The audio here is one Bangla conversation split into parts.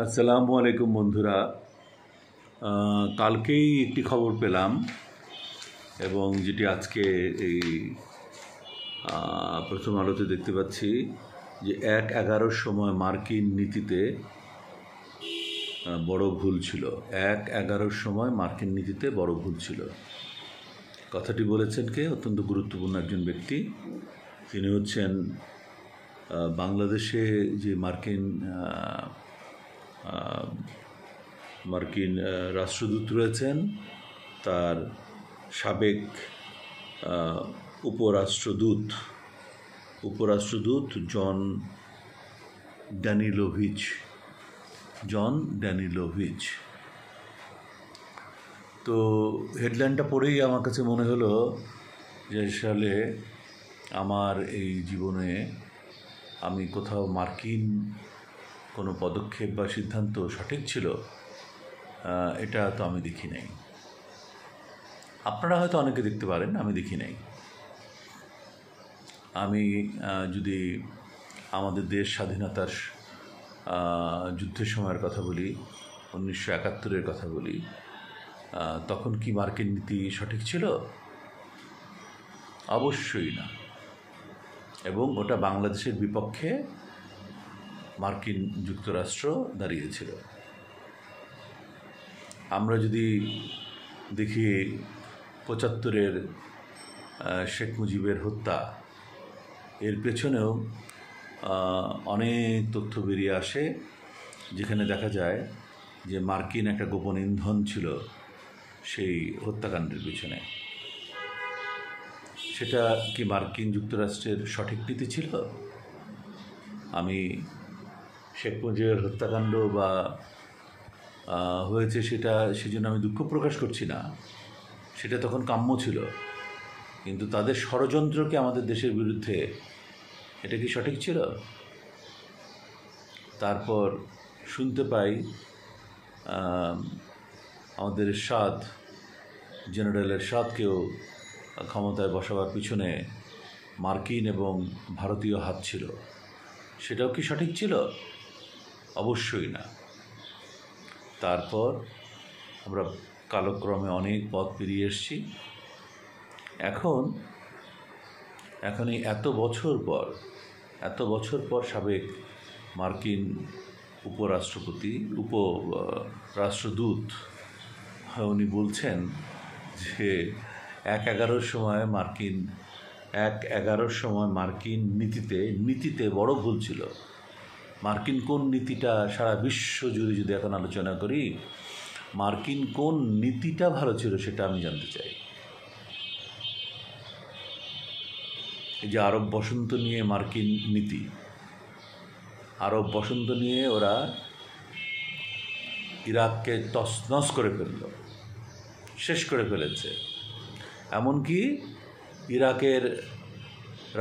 আসসালামু আলাইকুম বন্ধুরা। কালকেই একটি খবর পেলাম এবং যেটি আজকে এই প্রথম আলোতে দেখতে পাচ্ছি যে ১/১১-র সময় মার্কিন নীতিতে বড় ভুল ছিল। ১/১১-র সময় মার্কিন নীতিতে বড় ভুল ছিল। কথাটি বলেছেন কে? অত্যন্ত গুরুত্বপূর্ণ একজন ব্যক্তি। তিনি হচ্ছেন বাংলাদেশে যে মার্কিন রাষ্ট্রদূত রয়েছেন, তার সাবেক উপরাষ্ট্রদূত জন ড্যানিলোভিচ। তো হেডলাইনটা পড়েই আমার কাছে মনে হলো যে আসলে আমার এই জীবনে আমি কোথাও মার্কিন কোনো পদক্ষেপ বা সিদ্ধান্ত সঠিক ছিল এটা তো আমি দেখি নাই। আপনারা হয়তো অনেকে দেখতে পারেন, আমি দেখি নাই। আমি যদি আমাদের দেশ স্বাধীনতার যুদ্ধের সময়ের কথা বলি, 1971-এর কথা বলি, তখন কি মার্কিন নীতি সঠিক ছিল? অবশ্যই না। এবং ওটা বাংলাদেশের বিপক্ষে মার্কিন যুক্তরাষ্ট্র দাঁড়িয়েছিল। আমরা যদি দেখি 75-এর শেখ মুজিবের হত্যা, এর পেছনেও অনেক তথ্য বেরিয়ে আসে, যেখানে দেখা যায় যে মার্কিন একটা গোপন ইন্ধন ছিল সেই হত্যাকাণ্ডের পিছনে। সেটা কি মার্কিন যুক্তরাষ্ট্রের সঠিক নীতি ছিল? আমি শেখ মুজিবের হত্যাকাণ্ড বা হয়েছে সেজন্য আমি দুঃখ প্রকাশ করছি না, সেটা তখন কাম্য ছিল। কিন্তু তাদের ষড়যন্ত্রকে আমাদের দেশের বিরুদ্ধে, এটা কি সঠিক ছিল? তারপর শুনতে পাই আমাদের জেনারেল এরশাদকেও ক্ষমতায় বসাবার পিছনে মার্কিন এবং ভারতীয় হাত ছিল। সেটাও কি সঠিক ছিল? অবশ্যই না। তারপর আমরা কালক্রমে অনেক পথ পেরিয়ে এসেছি। এখন এই এত বছর পর সাবেক মার্কিন রাষ্ট্রদূত উনি বলছেন যে ১/১১-র সময় মার্কিন নীতিতে বড় ভুল ছিল। মার্কিন কোন নীতিটা, সারা বিশ্ব জুড়ে যদি এখন আলোচনা করি, মার্কিন কোন নীতিটা ভালো ছিল সেটা আমি জানতে চাই। এই যে আরব বসন্ত নিয়ে মার্কিন নীতি, আরব বসন্ত নিয়ে ওরা ইরাককে তছনছ করে ফেলল, শেষ করে ফেলেছে। এমনকি ইরাকের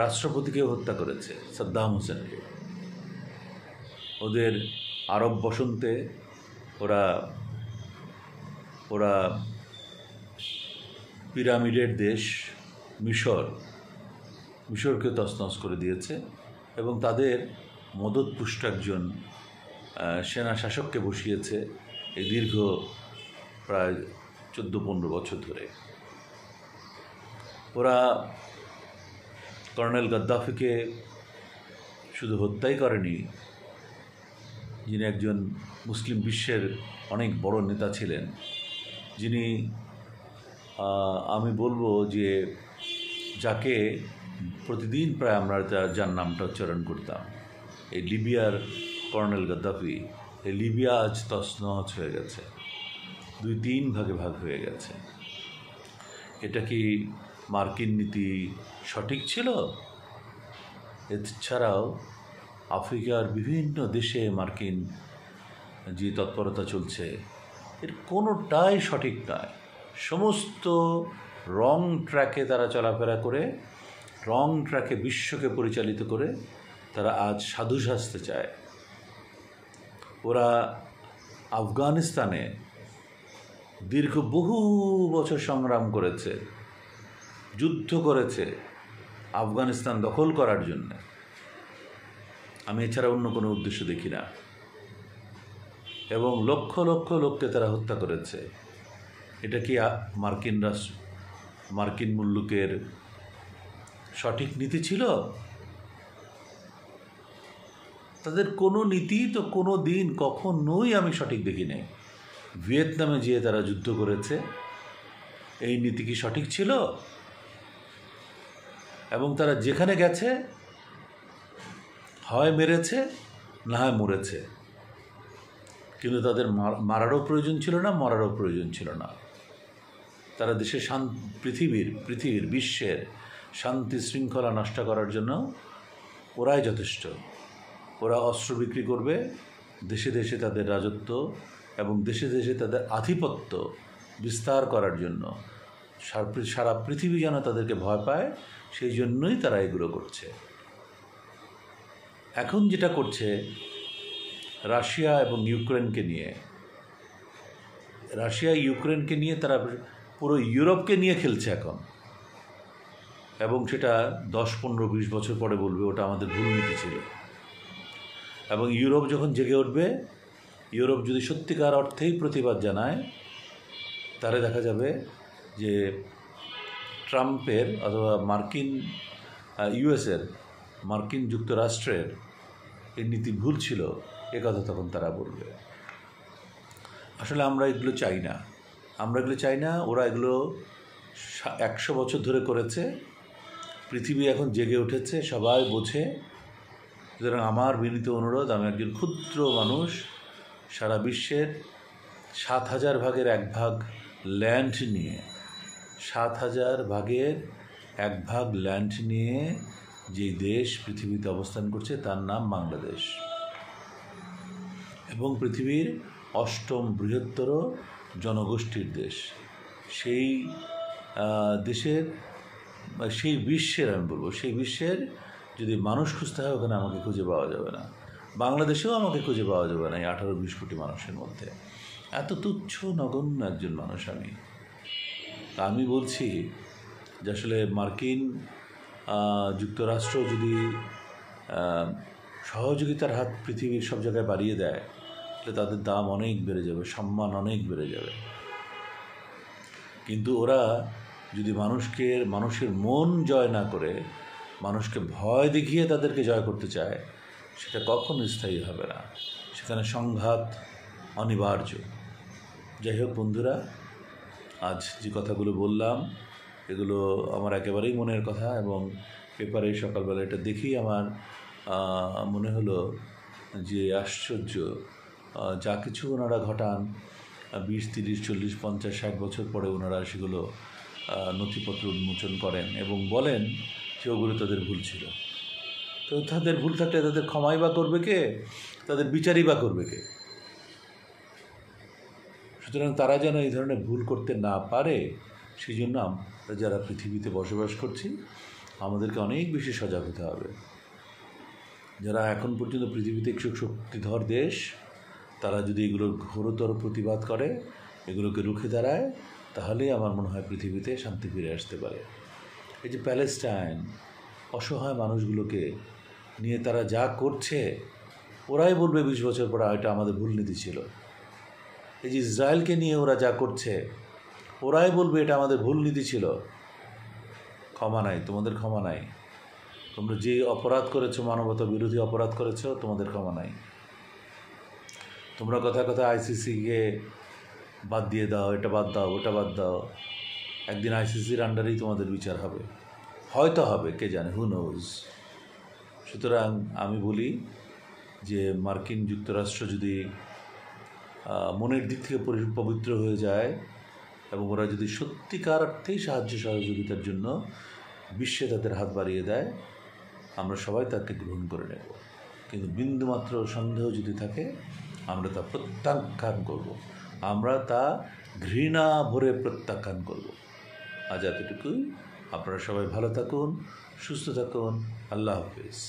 রাষ্ট্রপতিকে হত্যা করেছে, সাদ্দাম হোসেনকে। ওদের আরব বসন্তে ওরা পিরামিডের দেশ মিশরকে তছনছ করে দিয়েছে এবং তাদের মদতপুষ্ট একজন সেনা শাসককে বসিয়েছে এই দীর্ঘ প্রায় 14-15 বছর ধরে। ওরা কর্নেল গাদ্দাফিকে শুধু হত্যাই করেনি, যিনি একজন মুসলিম বিশ্বের অনেক বড় নেতা ছিলেন, যিনি আমি বলবো যে যাকে প্রতিদিন প্রায় আমরা যার নামটা উচ্চারণ করতাম, এই লিবিয়ার কর্নেল গাদ্দাফি, এই লিবিয়া আজ তছনছ হয়ে গেছে, 2-3 ভাগে ভাগ হয়ে গেছে। এটা কি মার্কিন নীতি সঠিক ছিল? এছাড়াও আফ্রিকার বিভিন্ন দেশে মার্কিন যে তৎপরতা চলছে, এর কোনোটাই সঠিক নয়। সমস্ত রং ট্র্যাকে তারা চলাফেরা করে, রং ট্র্যাকে বিশ্বকে পরিচালিত করে তারা আজ সাধু সাজতে চায়। ওরা আফগানিস্তানে দীর্ঘ বহু বছর সংগ্রাম করেছে, যুদ্ধ করেছে আফগানিস্তান দখল করার জন্য। আমি এছাড়া অন্য কোনো উদ্দেশ্য দেখি না। এবং লক্ষ লক্ষ লোককে তারা হত্যা করেছে। এটা কি মার্কিন মুল্লুকের সঠিক নীতি ছিল? তাদের কোনো নীতি তো কোনো দিন কখনোই আমি সঠিক দেখি নাই। ভিয়েতনামে যেয়ে তারা যুদ্ধ করেছে, এই নীতি কি সঠিক ছিল? এবং তারা যেখানে গেছে হয় মেরেছে না হয় মরেছে, কিন্তু তাদের মারারও প্রয়োজন ছিল না, মরারও প্রয়োজন ছিল না। তারা দেশের পৃথিবীর বিশ্বের শান্তি শৃঙ্খলা নষ্ট করার জন্য ওরাই যথেষ্ট। ওরা অস্ত্র বিক্রি করবে, দেশে দেশে তাদের রাজত্ব এবং দেশে দেশে তাদের আধিপত্য বিস্তার করার জন্য। সারা পৃথিবী যেন তাদেরকে ভয় পায়, সেই জন্যই তারা এগুলো করছে। এখন যেটা করছে রাশিয়া এবং ইউক্রেনকে নিয়ে তারা পুরো ইউরোপকে নিয়ে খেলছে এখন, এবং সেটা 10, 15, 20 বছর পরে বলবে ওটা আমাদের ভুল নীতি ছিল। এবং ইউরোপ যখন জেগে উঠবে, ইউরোপ যদি সত্যিকার অর্থেই প্রতিবাদ জানায়, তাহলে দেখা যাবে যে ট্রাম্পের অথবা মার্কিন যুক্তরাষ্ট্রের এই নীতি ভুল ছিল, কথা তখন তারা বলবে। আসলে আমরা এগুলো চাই না। ওরা এগুলো 100 বছর ধরে করেছে। পৃথিবী এখন জেগে উঠেছে, সবাই বোঝে। সুতরাং আমার বিনীত অনুরোধ, আমি একজন ক্ষুদ্র মানুষ, সারা বিশ্বের 7,000 ভাগের 1 ভাগ ল্যান্ড নিয়ে 7,000 ভাগের 1 ভাগ ল্যান্ড নিয়ে যে দেশ পৃথিবীতে অবস্থান করছে তার নাম বাংলাদেশ, এবং পৃথিবীর 8ম বৃহত্তর জনগোষ্ঠীর দেশ। সেই দেশের সেই বিশ্বের আমি বলবো, সেই বিশ্বের যদি মানুষ খুঁজতে হয়, ওখানে আমাকে খুঁজে পাওয়া যাবে না। বাংলাদেশেও আমাকে খুঁজে পাওয়া যাবে না এই 18-20 কোটি মানুষের মধ্যে। এত তুচ্ছ নগণ্য একজন মানুষ আমি। আমি বলছি যে আসলে মার্কিন যুক্তরাষ্ট্র যদি সহযোগিতার হাত পৃথিবীর সব জায়গায় বাড়িয়ে দেয়, তাহলে তাদের দাম অনেক বেড়ে যাবে, সম্মান অনেক বেড়ে যাবে। কিন্তু ওরা যদি মানুষের মন জয় না করে, মানুষকে ভয় দেখিয়ে তাদেরকে জয় করতে চায়, সেটা কখনো স্থায়ী হবে না। সেখানে সংঘাত অনিবার্য। যাই হোক বন্ধুরা, আজ যে কথাগুলো বললাম এগুলো আমার একেবারেই মনের কথা, এবং পেপারে সকালবেলা এটা দেখেই আমার মনে হলো যে আশ্চর্য, যা কিছু ওনারা ঘটান 20, 30, 40, 50, 60 বছর পরে ওনারা সেগুলো নথিপত্র উন্মোচন করেন এবং বলেন যে ওগুলো তাদের ভুল ছিল। তো তাদের ভুল থাকলে তাদের ক্ষমাই বা করবে কে? তাদের বিচারই বা করবে কে? সুতরাং তারা যেন এই ধরনের ভুল করতে না পারে, সেই জন্য আমরা যারা পৃথিবীতে বসবাস করছি আমাদেরকে অনেক বেশি সজাগ হতে হবে। যারা এখন পর্যন্ত পৃথিবীতে একটু শক্তিধর দেশ, তারা যদি এগুলোর ঘোরতর প্রতিবাদ করে, এগুলোকে রুখে দাঁড়ায়, তাহলেই আমার মনে হয় পৃথিবীতে শান্তি ফিরে আসতে পারে। এই যে প্যালেস্টাইন, অসহায় মানুষগুলোকে নিয়ে তারা যা করছে, ওরাই বলবে 20 বছর পর এটা আমাদের ভুল নীতি ছিল। এই যে ইসরায়েলকে নিয়ে ওরা যা করছে, ওরাই বলবে এটা আমাদের ভুল নীতি ছিল। ক্ষমা নাই, তোমাদের ক্ষমা নাই। তোমরা যে অপরাধ করেছো, মানবতা বিরোধী অপরাধ করেছো, তোমাদের ক্ষমা নাই। তোমরা কথা আইসিসিকে বাদ দিয়ে দাও, এটা বাদ দাও, ওটা বাদ দাও। একদিন আইসিসির আন্ডারেই তোমাদের বিচার হবে, হয়তো হবে, কে জানে, হু নোজ। সুতরাং আমি বলি যে মার্কিন যুক্তরাষ্ট্র যদি মনের দিক থেকে পবিত্র হয়ে যায় এবং ওরা যদি সত্যিকার অর্থেই সাহায্য সহযোগিতার জন্য বিশ্বে তাদের হাত বাড়িয়ে দেয়, আমরা সবাই তাকে গ্রহণ করে নেব। কিন্তু বিন্দুমাত্র সন্দেহ যদি থাকে, আমরা তা প্রত্যাখ্যান করব, আমরা তা ঘৃণা ভরে প্রত্যাখ্যান করব। আজ এতটুকুই। আপনারা সবাই ভালো থাকুন, সুস্থ থাকুন। আল্লাহ হাফেজ।